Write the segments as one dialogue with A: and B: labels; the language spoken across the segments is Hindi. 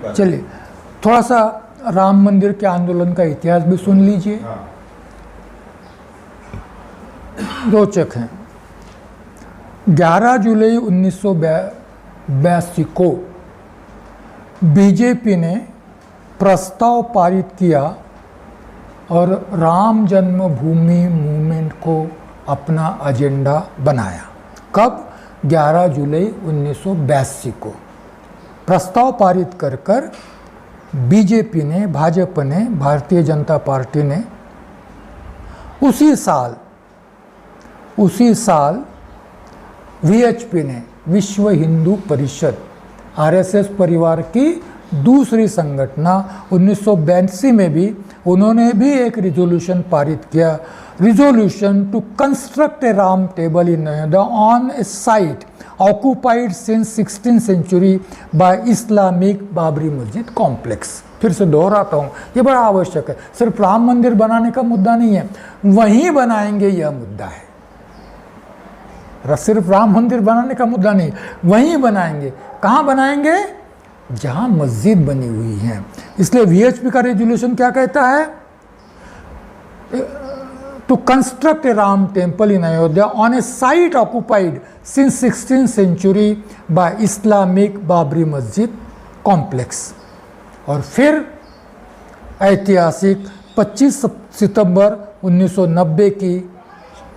A: चलिए थोड़ा सा राम मंदिर के आंदोलन का इतिहास भी सुन लीजिए। रोचक है। 11 जुलाई 1982 को बीजेपी ने प्रस्ताव पारित किया और राम जन्मभूमि मूवमेंट को अपना एजेंडा बनाया। कब? 11 जुलाई 1982 को प्रस्ताव पारित कर बीजेपी ने, भाजपा ने, भारतीय जनता पार्टी ने उसी साल वीएचपी ने, विश्व हिंदू परिषद, आरएसएस परिवार की दूसरी संगठना, 1982 में भी उन्होंने भी एक रिजोल्यूशन पारित किया, resolution to construct a Ram table in Ayodhya on a site occupied since 16th century by Islamic Babri Masjid complex. फिर से दोहराता हूँ, ये बड़ा आवश्यक है। सिर्फ राम मंदिर बनाने का मुद्दा नहीं है, वहीं बनाएंगे यह मुद्दा है। सिर्फ राम मंदिर बनाने का मुद्दा नहीं, वहीं बनाएंगे। कहाँ बनाएंगे? जहाँ मस्जिद बनी हुई है। इसलिए वीएचपी का रेजोल्यूशन क्या कहता है? To construct a Ram temple in Ayodhya on a site occupied since 16th century by Islamic Babri Masjid complex. और फिर ऐतिहासिक 25 सितंबर 1990 की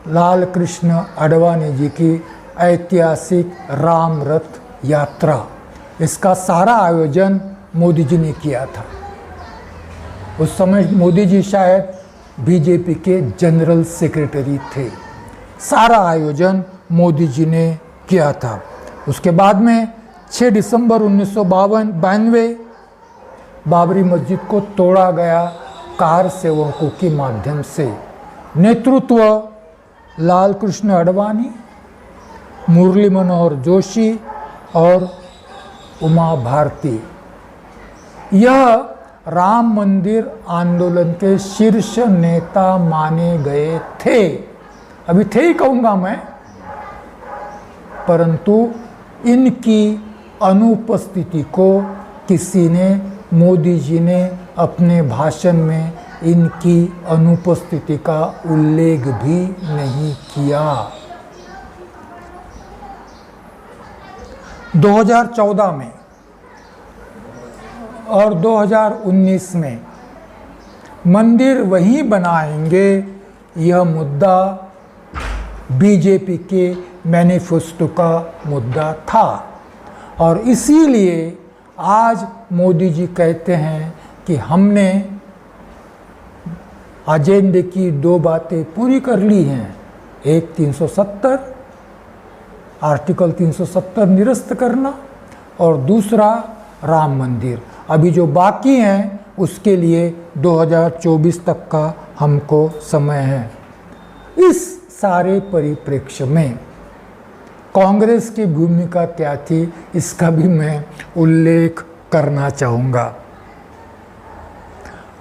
A: लाल कृष्ण आडवाणी जी की ऐतिहासिक राम रथ यात्रा, इसका सारा आयोजन मोदी जी ने किया था। उस समय मोदी जी शायद बीजेपी के जनरल सेक्रेटरी थे। सारा आयोजन मोदी जी ने किया था। उसके बाद में 6 दिसंबर 1992 बाबरी मस्जिद को तोड़ा गया कार सेवकों के माध्यम से। नेतृत्व लाल कृष्ण आडवाणी, मुरली मनोहर जोशी और उमा भारती। यह राम मंदिर आंदोलन के शीर्ष नेता माने गए थे। अभी थे ही कहूँगा मैं, परंतु इनकी अनुपस्थिति को किसी ने, मोदी जी ने अपने भाषण में इनकी अनुपस्थिति का उल्लेख भी नहीं किया। 2014 में और 2019 में मंदिर वहीं बनाएंगे, यह मुद्दा बीजेपी के मैनिफेस्टो का मुद्दा था। और इसीलिए आज मोदी जी कहते हैं कि हमने एजेंडे की 2 बातें पूरी कर ली हैं। एक 370, आर्टिकल 370 निरस्त करना, और दूसरा राम मंदिर। अभी जो बाकी हैं उसके लिए 2024 तक का हमको समय है। इस सारे परिप्रेक्ष्य में कांग्रेस की भूमिका क्या थी, इसका भी मैं उल्लेख करना चाहूँगा।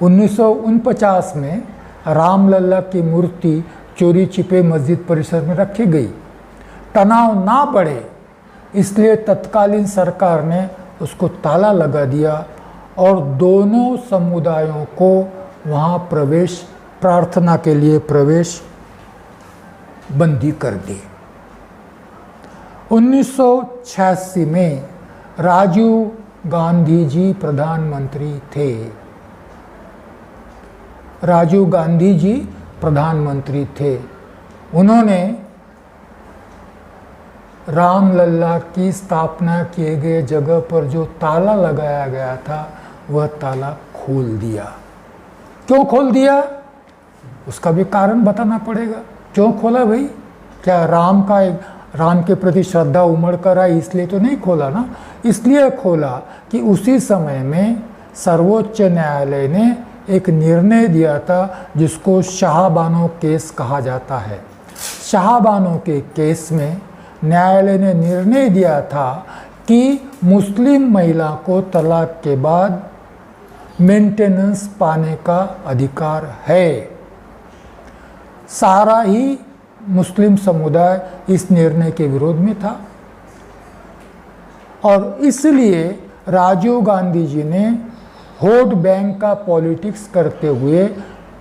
A: 1949 में रामलला की मूर्ति चोरी छिपे मस्जिद परिसर में रखी गई। तनाव ना बढ़े इसलिए तत्कालीन सरकार ने उसको ताला लगा दिया और दोनों समुदायों को वहाँ प्रवेश, प्रार्थना के लिए प्रवेश बंदी कर दी। 1986 में राजीव गांधी जी प्रधानमंत्री थे। राजीव गांधी जी प्रधानमंत्री थे। उन्होंने रामलला की स्थापना किए गए जगह पर जो ताला लगाया गया था वह ताला खोल दिया। क्यों खोल दिया? उसका भी कारण बताना पड़ेगा। क्यों खोला भाई? क्या राम के प्रति श्रद्धा उमड़ कर आई इसलिए तो नहीं खोला ना। इसलिए खोला कि उसी समय में सर्वोच्च न्यायालय ने एक निर्णय दिया था जिसको शाहबानो केस कहा जाता है। शाहबानो के केस में न्यायालय ने निर्णय दिया था कि मुस्लिम महिला को तलाक के बाद मेंटेनेंस पाने का अधिकार है। सारा ही मुस्लिम समुदाय इस निर्णय के विरोध में था और इसलिए राजीव गांधी जी ने वोट बैंक का पॉलिटिक्स करते हुए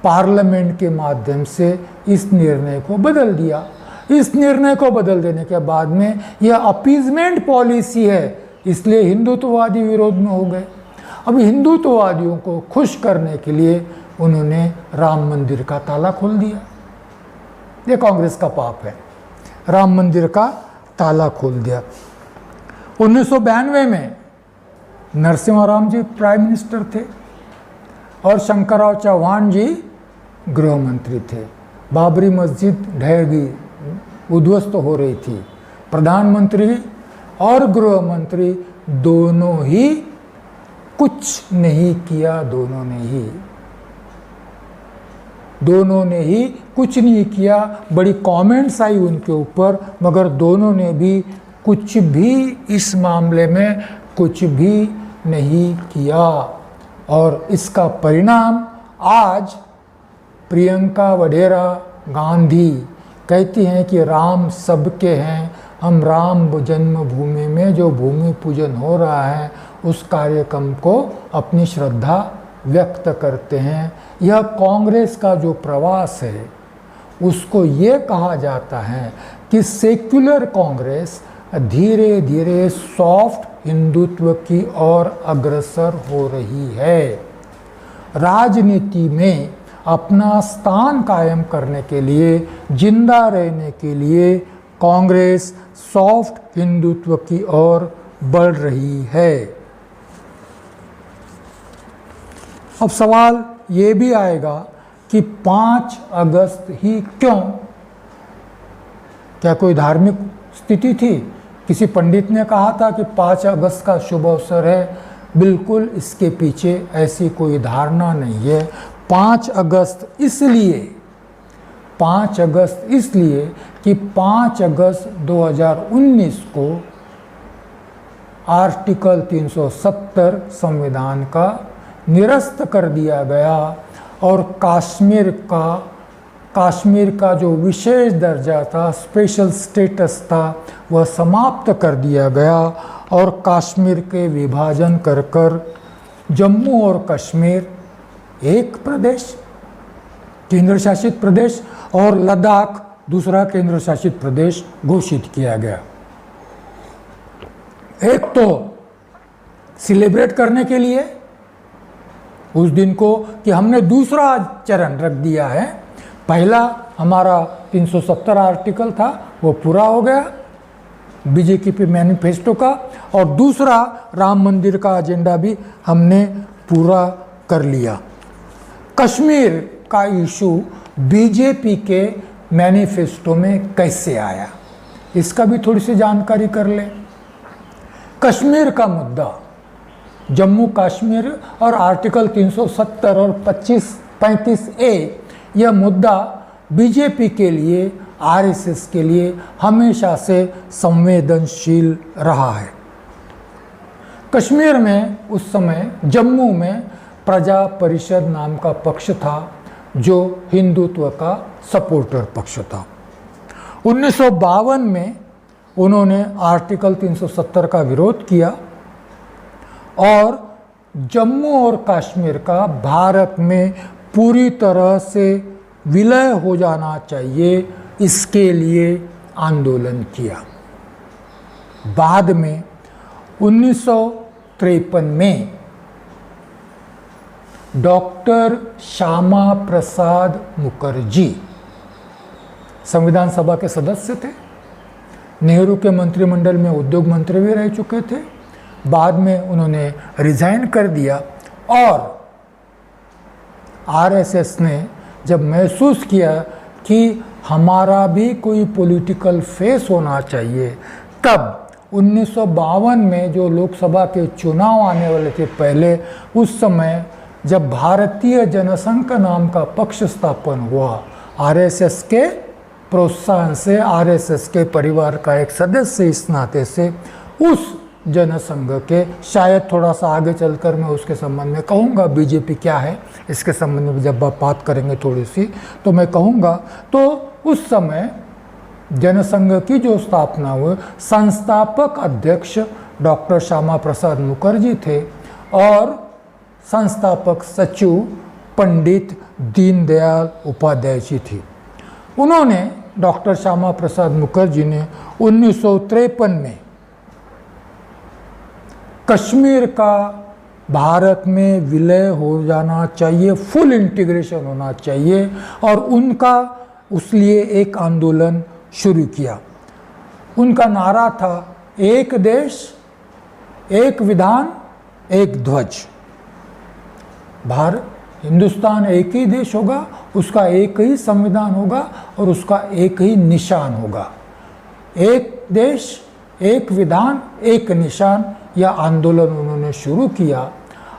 A: पार्लियामेंट के माध्यम से इस निर्णय को बदल दिया। इस निर्णय को बदल देने के बाद में यह अपीजमेंट पॉलिसी है, इसलिए हिंदुत्ववादी विरोध में हो गए। अब हिंदुत्ववादियों को खुश करने के लिए उन्होंने राम मंदिर का ताला खोल दिया। ये कांग्रेस का पाप है, राम मंदिर का ताला खोल दिया। 1992 में नरसिम्हा राव जी प्राइम मिनिस्टर थे और शंकरराव चौहान जी गृह मंत्री थे। बाबरी मस्जिद ढह गई, उद्ध्वस्त हो रही थी। प्रधानमंत्री और गृह मंत्री दोनों ही कुछ नहीं किया, दोनों ने ही कुछ नहीं किया। बड़ी कमेंट्स आई उनके ऊपर, मगर दोनों ने भी कुछ भी इस मामले में कुछ भी नहीं किया। और इसका परिणाम आज प्रियंका वढेरा गांधी कहती हैं कि राम सबके हैं, हम राम जन्मभूमि में जो भूमि पूजन हो रहा है उस कार्यक्रम को अपनी श्रद्धा व्यक्त करते हैं। यह कांग्रेस का जो प्रवास है उसको ये कहा जाता है कि सेक्युलर कांग्रेस धीरे धीरे सॉफ्ट हिंदुत्व की ओर अग्रसर हो रही है। राजनीति में अपना स्थान कायम करने के लिए, जिंदा रहने के लिए कांग्रेस सॉफ्ट हिंदुत्व की ओर बढ़ रही है। अब सवाल ये भी आएगा कि 5 अगस्त ही क्यों? क्या कोई धार्मिक स्थिति थी? किसी पंडित ने कहा था कि 5 अगस्त का शुभ अवसर है? बिल्कुल इसके पीछे ऐसी कोई धारणा नहीं है। 5 अगस्त इसलिए कि 5 अगस्त 2019 को आर्टिकल 370 संविधान का निरस्त कर दिया गया और कश्मीर का जो विशेष दर्जा था, स्पेशल स्टेटस था, वह समाप्त कर दिया गया और कश्मीर के विभाजन कर जम्मू और कश्मीर एक प्रदेश, केंद्र शासित प्रदेश, और लद्दाख दूसरा केंद्र शासित प्रदेश घोषित किया गया। एक तो सेलिब्रेट करने के लिए उस दिन को कि हमने दूसरा चरण रख दिया है। पहला हमारा 370 आर्टिकल था वो पूरा हो गया बीजेपी मैनिफेस्टो का, और दूसरा राम मंदिर का एजेंडा भी हमने पूरा कर लिया। कश्मीर का इशू बीजेपी के मैनिफेस्टो में कैसे आया, इसका भी थोड़ी सी जानकारी कर ले। कश्मीर का मुद्दा, जम्मू कश्मीर और आर्टिकल 370 और 35A, यह मुद्दा बीजेपी के लिए, आरएसएस के लिए हमेशा से संवेदनशील रहा है। कश्मीर में उस समय जम्मू में प्रजा परिषद नाम का पक्ष था जो हिंदुत्व का सपोर्टर पक्ष था। 1952 में उन्होंने आर्टिकल 370 का विरोध किया और जम्मू और कश्मीर का भारत में पूरी तरह से विलय हो जाना चाहिए, इसके लिए आंदोलन किया। बाद में 1953 में डॉक्टर श्यामा प्रसाद मुखर्जी संविधान सभा के सदस्य थे, नेहरू के मंत्रिमंडल में उद्योग मंत्री भी रह चुके थे। बाद में उन्होंने रिजाइन कर दिया और आरएसएस ने जब महसूस किया कि हमारा भी कोई पॉलिटिकल फेस होना चाहिए, तब 1952 में जो लोकसभा के चुनाव आने वाले थे पहले, उस समय जब भारतीय जनसंघ नाम का पक्ष स्थापन हुआ, आरएसएस के प्रोत्साहन से, आरएसएस के परिवार का एक सदस्य इस नाते से, उस जनसंघ के, शायद थोड़ा सा आगे चलकर मैं उसके संबंध में कहूँगा बीजेपी क्या है, इसके संबंध में जब आप बात करेंगे थोड़ी सी तो मैं कहूँगा। तो उस समय जनसंघ की जो स्थापना हुई, संस्थापक अध्यक्ष डॉक्टर श्यामा प्रसाद मुखर्जी थे और संस्थापक सचिव पंडित दीनदयाल उपाध्याय जी थी। उन्होंने डॉक्टर श्यामा प्रसाद मुखर्जी ने 1953 में कश्मीर का भारत में विलय हो जाना चाहिए, फुल इंटीग्रेशन होना चाहिए, और उनका उस लिए एक आंदोलन शुरू किया। उनका नारा था एक देश, एक विधान, एक ध्वज। भारत, हिंदुस्तान एक ही देश होगा, उसका एक ही संविधान होगा और उसका एक ही निशान होगा। एक देश, एक विधान, एक निशान, यह आंदोलन उन्होंने शुरू किया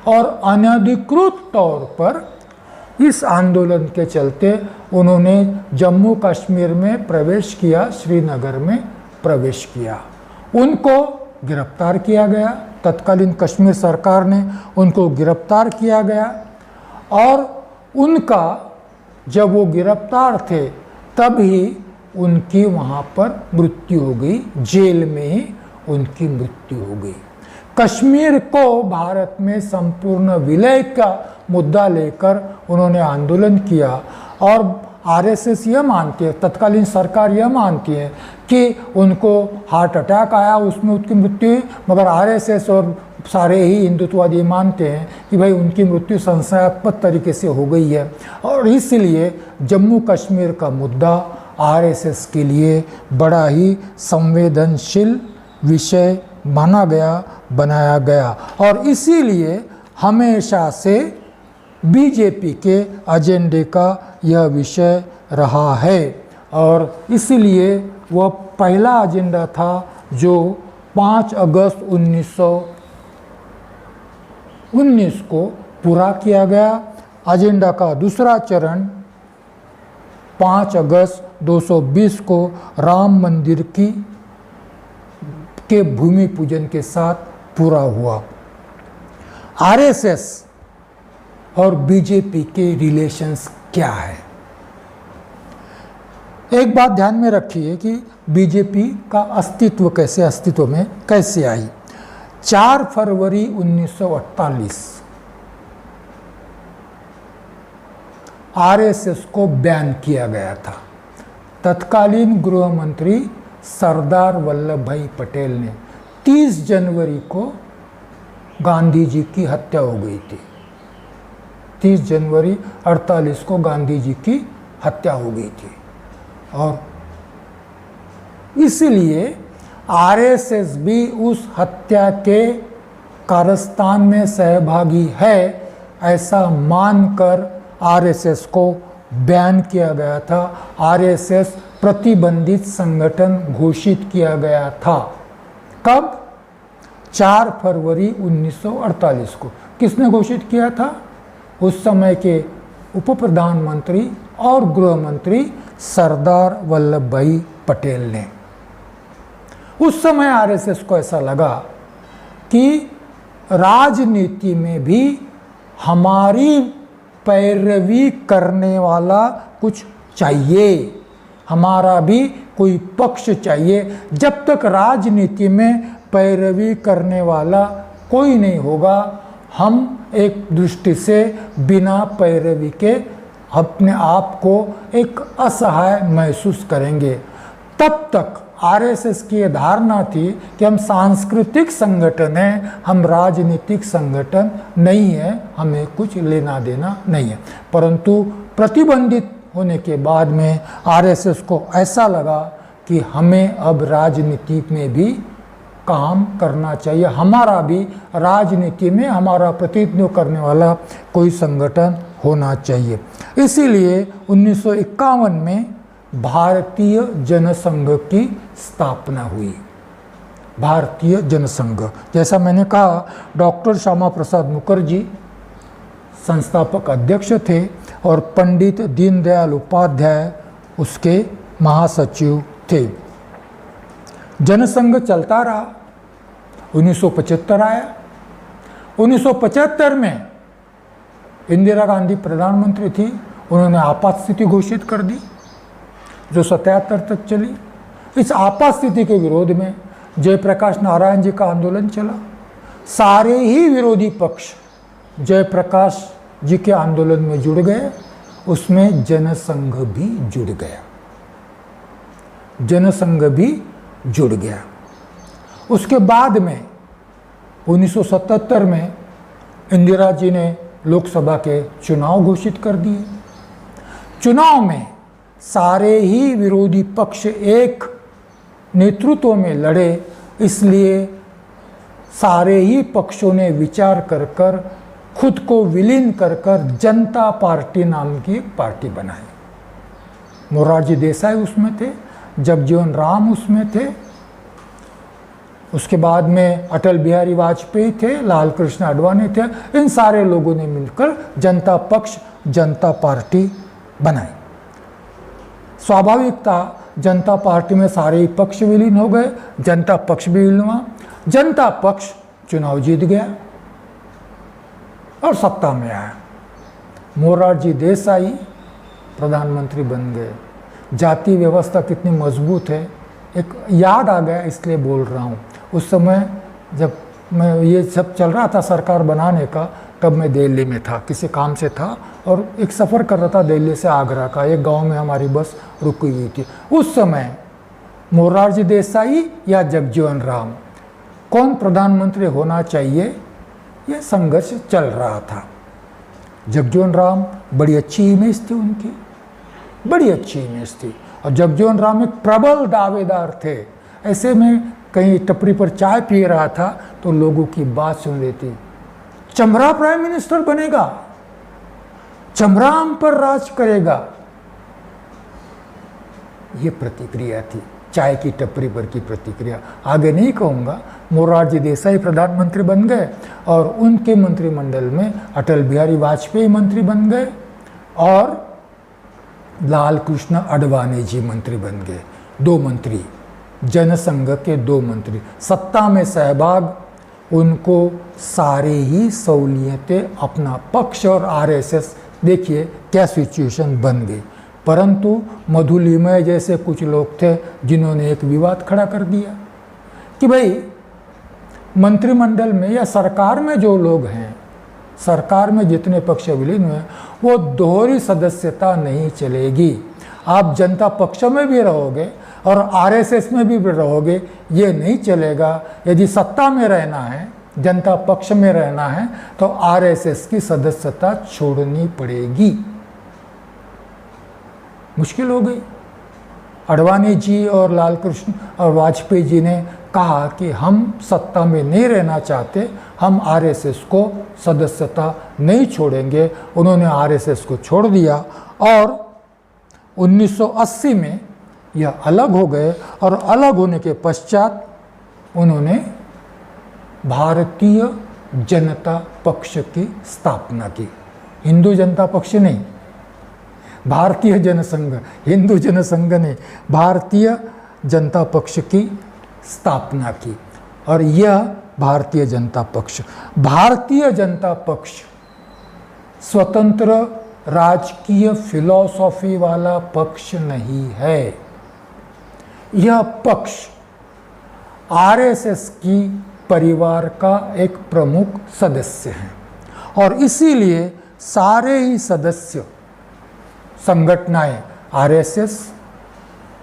A: और अनधिकृत तौर पर इस आंदोलन के चलते उन्होंने जम्मू कश्मीर में प्रवेश किया, श्रीनगर में प्रवेश किया। उनको गिरफ्तार किया गया, तत्कालीन कश्मीर सरकार ने उनको गिरफ्तार किया गया और उनका जब वो गिरफ्तार थे तब ही उनकी वहाँ पर मृत्यु हो गई, जेल में ही उनकी मृत्यु हो गई। कश्मीर को भारत में संपूर्ण विलय का मुद्दा लेकर उन्होंने आंदोलन किया और आरएसएस यह मानती है, तत्कालीन सरकार यह मानती है कि उनको हार्ट अटैक आया, उसमें उनकी मृत्यु हुई, मगर आरएसएस और सारे ही हिंदुत्ववादी मानते हैं कि भाई उनकी मृत्यु संशयास्पद तरीके से हो गई है और इसलिए जम्मू कश्मीर का मुद्दा आरएसएस के लिए बड़ा ही संवेदनशील विषय माना गया, बनाया गया और इसीलिए हमेशा से बीजेपी के एजेंडे का यह विषय रहा है और इसलिए वह पहला एजेंडा था जो 5 अगस्त 1919 को पूरा किया गया। एजेंडा का दूसरा चरण 5 अगस्त 220 को राम मंदिर के भूमि पूजन के साथ पूरा हुआ। आरएसएस और बीजेपी के रिलेशंस क्या है? एक बात ध्यान में रखिए कि बीजेपी का अस्तित्व में कैसे आई। 4 फरवरी 1948 आरएसएस को बैन किया गया था। तत्कालीन गृह मंत्री सरदार वल्लभ भाई पटेल ने 30 जनवरी को गांधी जी की हत्या हो गई थी। 30 जनवरी 48 को गांधी जी की हत्या हो गई थी और इसलिए आरएसएस भी उस हत्या के कारस्तान में सहभागी है ऐसा मानकर आरएसएस को बैन किया गया था। आरएसएस प्रतिबंधित संगठन घोषित किया गया था। कब? 4 फरवरी 1948 को। किसने घोषित किया था? उस समय के उप प्रधानमंत्री और गृह मंत्री सरदार वल्लभ भाई पटेल ने। उस समय आरएसएस को ऐसा लगा कि राजनीति में भी हमारी पैरवी करने वाला कुछ चाहिए, हमारा भी कोई पक्ष चाहिए। जब तक राजनीति में पैरवी करने वाला कोई नहीं होगा, हम एक दृष्टि से बिना पैरवी के अपने आप को एक असहाय महसूस करेंगे। तब तक आरएसएस की यह धारणा थी कि हम सांस्कृतिक संगठन हैं, हम राजनीतिक संगठन नहीं है, हमें कुछ लेना देना नहीं है। परंतु प्रतिबंधित होने के बाद में आरएसएस को ऐसा लगा कि हमें अब राजनीति में भी काम करना चाहिए, हमारा भी राजनीति में हमारा प्रतिनिधित्व करने वाला कोई संगठन होना चाहिए। इसीलिए 1951 में भारतीय जनसंघ की स्थापना हुई। भारतीय जनसंघ, जैसा मैंने कहा, डॉक्टर श्यामा प्रसाद मुखर्जी संस्थापक अध्यक्ष थे और पंडित दीनदयाल उपाध्याय उसके महासचिव थे। जनसंघ चलता रहा। 1975 आया। 1975 में इंदिरा गांधी प्रधानमंत्री थी, उन्होंने आपात स्थिति घोषित कर दी जो 77 तक चली। इस आपात स्थिति के विरोध में जयप्रकाश नारायण जी का आंदोलन चला, सारे ही विरोधी पक्ष जयप्रकाश जी के आंदोलन में जुड़ गए, उसमें जनसंघ भी जुड़ गया, जनसंघ भी जुड़ गया। उसके बाद में 1977 में इंदिरा जी ने लोकसभा के चुनाव घोषित कर दिए। चुनाव में सारे ही विरोधी पक्ष एक नेतृत्व में लड़े, इसलिए सारे ही पक्षों ने विचार कर कर खुद को विलीन कर कर जनता पार्टी नाम की एक पार्टी बनाई। मोरारजी देसाई उसमें थे, जगजीवन राम उसमें थे, उसके बाद में अटल बिहारी वाजपेयी थे, लाल कृष्ण आडवाणी थे। इन सारे लोगों ने मिलकर जनता पक्ष, जनता पार्टी बनाई। स्वाभाविक था, जनता पार्टी में सारे ही पक्ष विलीन हो गए, जनता पक्ष भी विलीन हुआ, जनता पक्ष चुनाव जीत गया और सत्ता में आया। मोरारजी देसाई प्रधानमंत्री बन गए। जाति व्यवस्था कितनी मजबूत है, एक याद आ गया इसलिए बोल रहा हूँ। उस समय जब मैं ये सब चल रहा था सरकार बनाने का, तब मैं दिल्ली में था, किसी काम से था और एक सफ़र कर रहा था दिल्ली से आगरा का। एक गांव में हमारी बस रुकी हुई थी। उस समय मोरारजी देसाई या जगजीवन राम, कौन प्रधानमंत्री होना चाहिए, ये संघर्ष चल रहा था। जगजीवन राम, बड़ी अच्छी इमेज थी उनकी, बड़ी अच्छी इमेज थी, और जगजीवन राम एक प्रबल दावेदार थे। ऐसे में कहीं टपरी पर चाय पी रहा था तो लोगों की बात सुन रही थी, चमरा प्राइम मिनिस्टर बनेगा, चमरा हम पर राज करेगा, ये प्रतिक्रिया थी, चाय की टपरी पर की प्रतिक्रिया। आगे नहीं कहूँगा। मोरारजी देसाई प्रधानमंत्री बन गए और उनके मंत्रिमंडल में अटल बिहारी वाजपेयी मंत्री बन गए और लाल कृष्ण आडवाणी जी मंत्री बन गए। 2 मंत्री, जनसंघ के 2 मंत्री, सत्ता में सहभाग, उनको सारे ही सहूलियतें, अपना पक्ष और आरएसएस, देखिए क्या सिचुएशन बन गई। परंतु मधुलिमय जैसे कुछ लोग थे जिन्होंने एक विवाद खड़ा कर दिया कि भाई मंत्रिमंडल में या सरकार में जो लोग हैं, सरकार में जितने पक्ष विलीन हुए, वो दोहरी सदस्यता नहीं चलेगी। आप जनता पक्ष में भी रहोगे और आरएसएस में भी रहोगे, ये नहीं चलेगा। यदि सत्ता में रहना है, जनता पक्ष में रहना है, तो आरएसएस की सदस्यता छोड़नी पड़ेगी। मुश्किल हो गई। आडवाणी जी और लाल कृष्ण और वाजपेयी जी ने कहा कि हम सत्ता में नहीं रहना चाहते, हम आरएसएस को सदस्यता नहीं छोड़ेंगे। उन्होंने आरएसएस को छोड़ दिया और 1980 में यह अलग हो गए और अलग होने के पश्चात उन्होंने भारतीय जनता पक्ष की स्थापना की। हिंदू जनता पक्ष नहीं, भारतीय जनसंघ, हिंदू जनसंघ ने भारतीय जनता पक्ष की स्थापना की। और यह भारतीय जनता पक्ष, भारतीय जनता पक्ष स्वतंत्र राजकीय फिलॉसफी वाला पक्ष नहीं है। यह पक्ष आरएसएस की परिवार का एक प्रमुख सदस्य है और इसीलिए सारे ही सदस्य संगठनाएं, आरएसएस,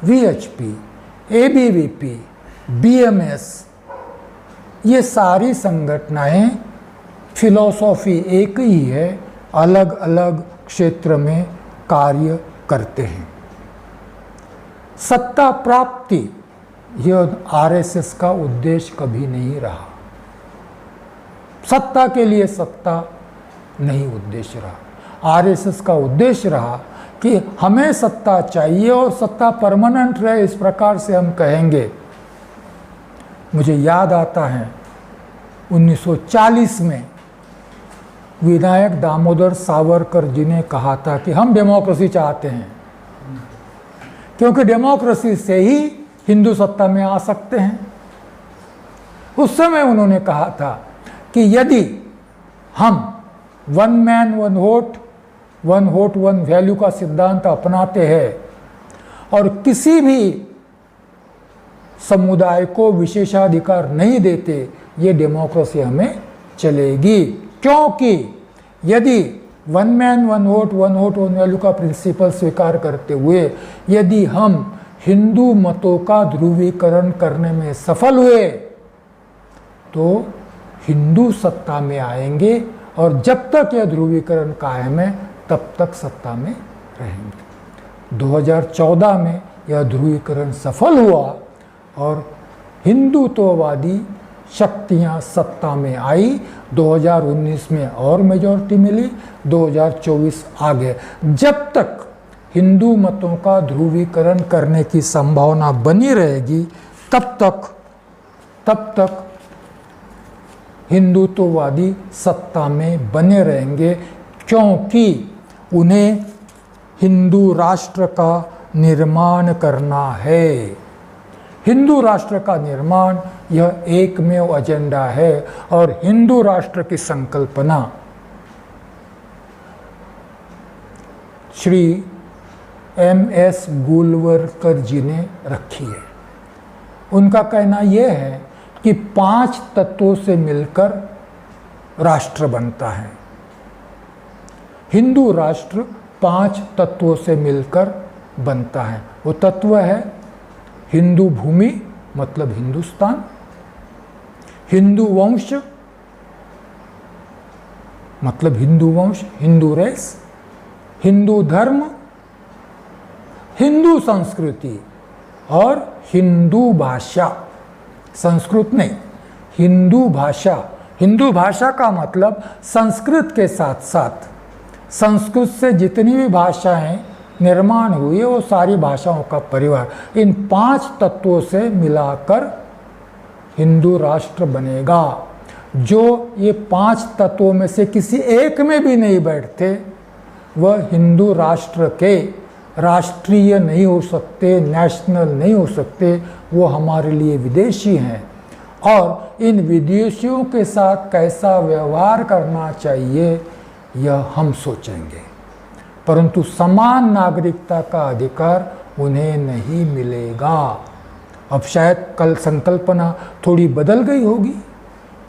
A: वीएचपी, एबीवीपी, बीएमएस, ये सारी संगठनाएं फिलॉसफी एक ही है, अलग अलग क्षेत्र में कार्य करते हैं। सत्ता प्राप्ति यह आरएसएस का उद्देश्य कभी नहीं रहा। सत्ता के लिए सत्ता नहीं उद्देश्य रहा। आरएसएस का उद्देश्य रहा कि हमें सत्ता चाहिए और सत्ता परमानेंट रहे, इस प्रकार से हम कहेंगे। मुझे याद आता है 1940 में विनायक दामोदर सावरकर जी ने कहा था कि हम डेमोक्रेसी चाहते हैं, क्योंकि डेमोक्रेसी से ही हिंदू सत्ता में आ सकते हैं। उस समय उन्होंने कहा था कि यदि हम 1 मैन 1 वोट 1 वैल्यू का सिद्धांत अपनाते हैं और किसी भी समुदाय को विशेषाधिकार नहीं देते, ये डेमोक्रेसी हमें चलेगी। क्योंकि यदि one man one vote one value का प्रिंसिपल स्वीकार करते हुए यदि हम हिंदू मतों का ध्रुवीकरण करने में सफल हुए तो हिंदू सत्ता में आएंगे, और जब तक यह ध्रुवीकरण कायम है तब तक सत्ता में रहेंगे। 2014 में यह ध्रुवीकरण सफल हुआ और हिंदुत्ववादी शक्तियां सत्ता में आई। 2019 में और मेजॉरिटी मिली, 2024 आ गए। जब तक हिंदू मतों का ध्रुवीकरण करने की संभावना बनी रहेगी तब तक हिंदुत्ववादी सत्ता में बने रहेंगे, क्योंकि उन्हें हिंदू राष्ट्र का निर्माण करना है। हिंदू राष्ट्र का निर्माण यह एकमेव एजेंडा है, और हिंदू राष्ट्र की संकल्पना श्री MS गोलवलकर जी ने रखी है। उनका कहना यह है कि 5 तत्वों से मिलकर राष्ट्र बनता है। हिंदू राष्ट्र 5 तत्वों से मिलकर बनता है। वो तत्व है हिंदू भूमि मतलब हिंदुस्तान, हिंदू वंश मतलब हिंदू वंश, हिंदू रेस, हिंदू धर्म, हिंदू संस्कृति और हिंदू भाषा। संस्कृत नहीं, हिंदू भाषा। हिंदू भाषा का मतलब संस्कृत के साथ साथ संस्कृत से जितनी भी भाषाएं निर्माण हुई है वो सारी भाषाओं का परिवार। इन 5 तत्वों से मिलाकर हिंदू राष्ट्र बनेगा। जो ये 5 तत्वों में से किसी एक में भी नहीं बैठते वह हिंदू राष्ट्र के राष्ट्रीय नहीं हो सकते, नेशनल नहीं हो सकते, वो हमारे लिए विदेशी हैं। और इन विदेशियों के साथ कैसा व्यवहार करना चाहिए यह हम सोचेंगे, परंतु समान नागरिकता का अधिकार उन्हें नहीं मिलेगा। अब शायद कल संकल्पना थोड़ी बदल गई होगी,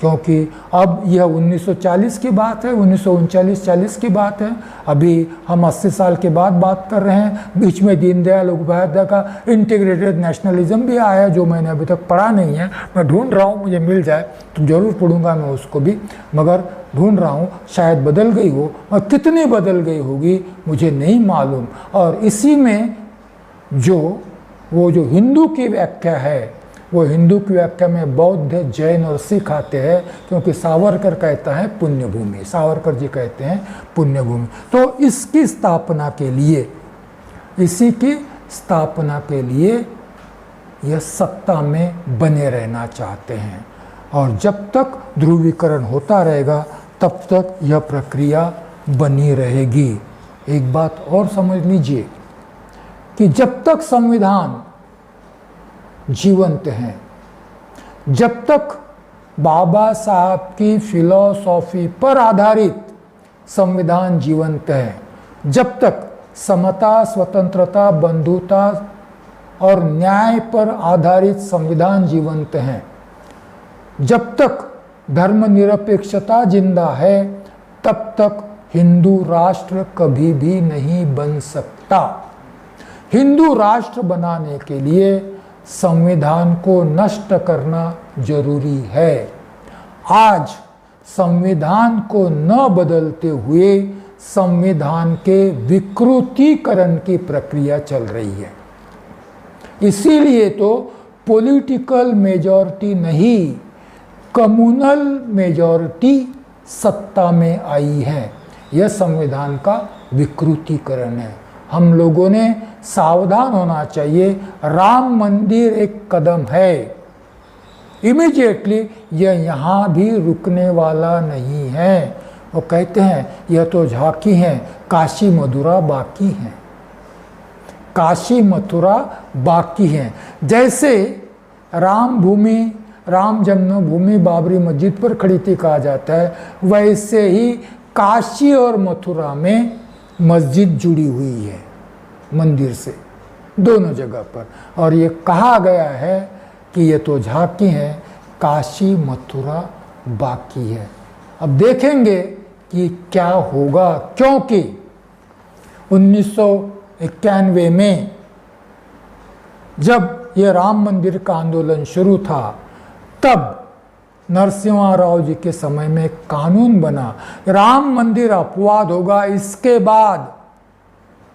A: क्योंकि अब यह 1940 की बात है, 1939-40 की बात है। अभी हम 80 साल के बाद बात कर रहे हैं। बीच में दीनदयाल उपाध्याय का इंटीग्रेटेड नेशनलिज्म भी आया है, जो मैंने अभी तक पढ़ा नहीं है। मैं ढूंढ रहा हूँ, मुझे मिल जाए तो ज़रूर पढ़ूंगा मैं उसको भी, मगर ढूंढ रहा हूँ, शायद बदल गई हो, और कितनी बदल गई होगी मुझे नहीं मालूम। और इसी में वो जो हिंदू की व्याख्या है, वो हिंदू की व्याख्या में बौद्ध, जैन और सिख आते हैं, क्योंकि सावरकर कहता है पुण्यभूमि, सावरकर जी कहते हैं पुण्यभूमि। तो इसकी स्थापना के लिए, इसी की स्थापना के लिए यह सत्ता में बने रहना चाहते हैं, और जब तक ध्रुवीकरण होता रहेगा तब तक यह प्रक्रिया बनी रहेगी। एक बात और समझ लीजिए कि जब तक संविधान जीवंत हैं, जब तक बाबा साहब की फिलॉसॉफी पर आधारित संविधान जीवंत है, जब तक समता, स्वतंत्रता, बंधुता और न्याय पर आधारित संविधान जीवंत हैं, जब तक धर्मनिरपेक्षता जिंदा है, तब तक हिंदू राष्ट्र कभी भी नहीं बन सकता। हिंदू राष्ट्र बनाने के लिए संविधान को नष्ट करना जरूरी है। आज संविधान को न बदलते हुए संविधान के विकृतीकरण की प्रक्रिया चल रही है। इसीलिए तो पॉलिटिकल मेजॉरिटी नहीं, कम्युनल मेजॉरिटी सत्ता में आई है। यह संविधान का विकृतीकरण है। हम लोगों ने सावधान होना चाहिए। राम मंदिर एक कदम है, इमीडिएटली यह यहाँ भी रुकने वाला नहीं है। वो कहते हैं यह तो झांकी है, काशी मथुरा बाकी है, काशी मथुरा बाकी है। जैसे राम भूमि, राम जन्मभूमि बाबरी मस्जिद पर खड़ी थी कहा जाता है, वैसे ही काशी और मथुरा में मस्जिद जुड़ी हुई है मंदिर से, दोनों जगह पर। और ये कहा गया है कि ये तो झांकी है, काशी मथुरा बाकी है। अब देखेंगे कि क्या होगा, क्योंकि 1991 में जब ये राम मंदिर का आंदोलन शुरू था, तब नरसिम्हा राव जी के समय में कानून बना, राम मंदिर अपवाद होगा, इसके बाद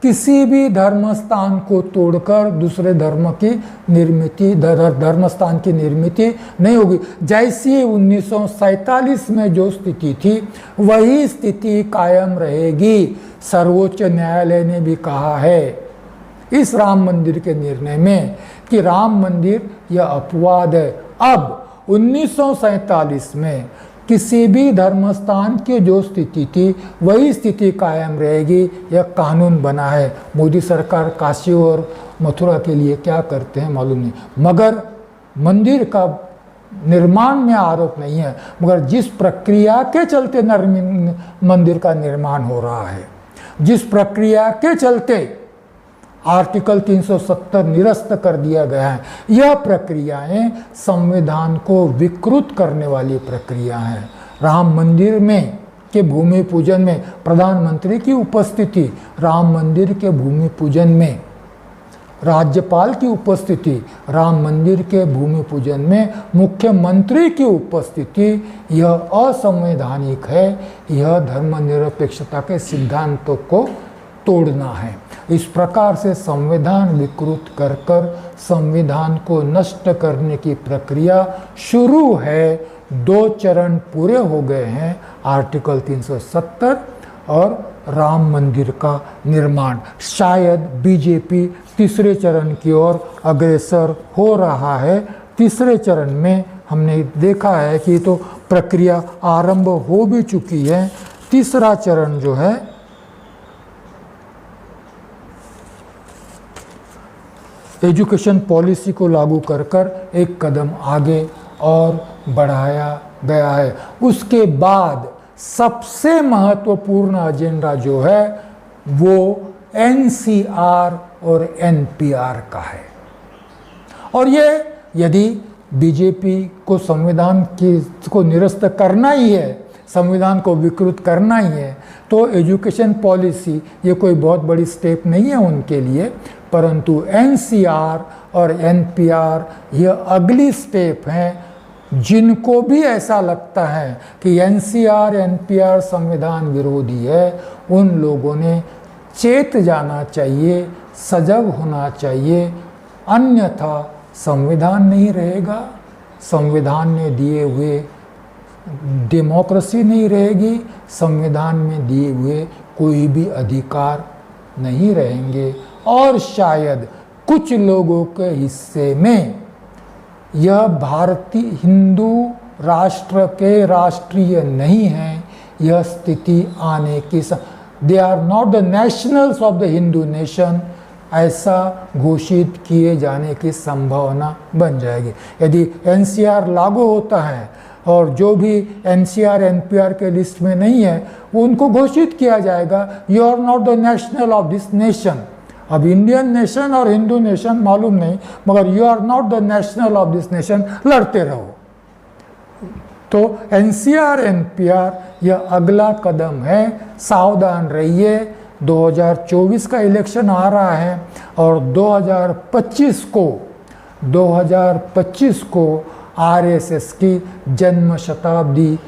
A: किसी भी धर्म स्थान को तोड़कर दूसरे धर्म की निर्मिति, धर्म स्थान की निर्मिति नहीं होगी। जैसी 1947 में जो स्थिति थी वही स्थिति कायम रहेगी। सर्वोच्च न्यायालय ने भी कहा है इस राम मंदिर के निर्णय में कि राम मंदिर यह अपवाद है। अब 1947 में किसी भी धर्मस्थान की जो स्थिति थी वही स्थिति कायम रहेगी, यह कानून बना है। मोदी सरकार काशी और मथुरा के लिए क्या करते हैं मालूम नहीं, मगर मंदिर का निर्माण में आरोप नहीं है, मगर जिस प्रक्रिया के चलते मंदिर का निर्माण हो रहा है, जिस प्रक्रिया के चलते आर्टिकल 370 निरस्त कर दिया गया है, यह प्रक्रियाएं संविधान को विकृत करने वाली प्रक्रिया हैं। राम मंदिर में के भूमि पूजन में प्रधानमंत्री की उपस्थिति, राम मंदिर के भूमि पूजन में राज्यपाल की उपस्थिति, राम मंदिर के भूमि पूजन में मुख्यमंत्री की उपस्थिति, यह असंवैधानिक है। यह धर्मनिरपेक्षता के सिद्धांतों को तोड़ना है। इस प्रकार से संविधान विकृत कर कर संविधान को नष्ट करने की प्रक्रिया शुरू है। 2 चरण पूरे हो गए हैं, आर्टिकल 370 और राम मंदिर का निर्माण। शायद बीजेपी तीसरे चरण की ओर अग्रसर हो रहा है। तीसरे चरण में हमने देखा है कि तो प्रक्रिया आरंभ हो भी चुकी है। तीसरा चरण जो है एजुकेशन पॉलिसी को लागू कर कर एक कदम आगे और बढ़ाया गया है। उसके बाद सबसे महत्वपूर्ण एजेंडा जो है वो एनसीआर और एनपीआर का है। और ये यदि बीजेपी को संविधान को निरस्त करना ही है, संविधान को विकृत करना ही है, तो एजुकेशन पॉलिसी ये कोई बहुत बड़ी स्टेप नहीं है उनके लिए, परंतु एनसीआर और एनपीआर ये अगली स्टेप हैं। जिनको भी ऐसा लगता है कि एनसीआर एनपीआर संविधान विरोधी है, उन लोगों ने चेत जाना चाहिए, सजग होना चाहिए, अन्यथा संविधान नहीं रहेगा, संविधान में दिए हुए डेमोक्रेसी नहीं रहेगी, संविधान में दिए हुए कोई भी अधिकार नहीं रहेंगे। और शायद कुछ लोगों के हिस्से में यह भारतीय हिंदू राष्ट्र के राष्ट्रीय नहीं है, यह स्थिति आने की they are not the nationals of the Hindu nation, ऐसा घोषित किए जाने की संभावना बन जाएगी। यदि एनसीआर लागू होता है और जो भी एनसीआर एनपीआर के लिस्ट में नहीं है उनको घोषित किया जाएगा, you are not the national of this nation. अब इंडियन नेशन और हिंदू नेशन मालूम नहीं, मगर you are not the national of this nation, लड़ते रहो। तो एनसीआर एनपीआर यह अगला कदम है, सावधान रहिए। 2024 का इलेक्शन आ रहा है और 2025 को आरएसएस की जन्म शताब्दी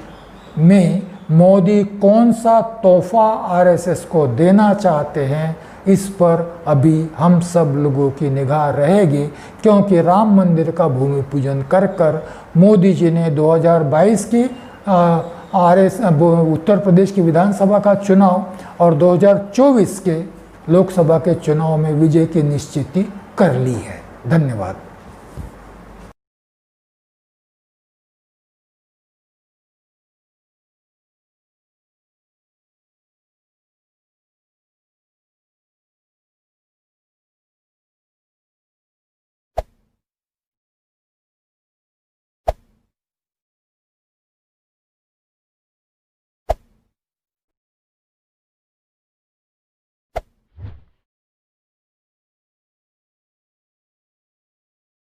A: में मोदी कौन सा तोहफा आरएसएस को देना चाहते हैं, इस पर अभी हम सब लोगों की निगाह रहेगी, क्योंकि राम मंदिर का भूमि पूजन कर कर मोदी जी ने 2022 की उत्तर प्रदेश की विधानसभा का चुनाव और 2024 के लोकसभा के चुनाव में विजय की निश्चिति कर ली है। धन्यवाद।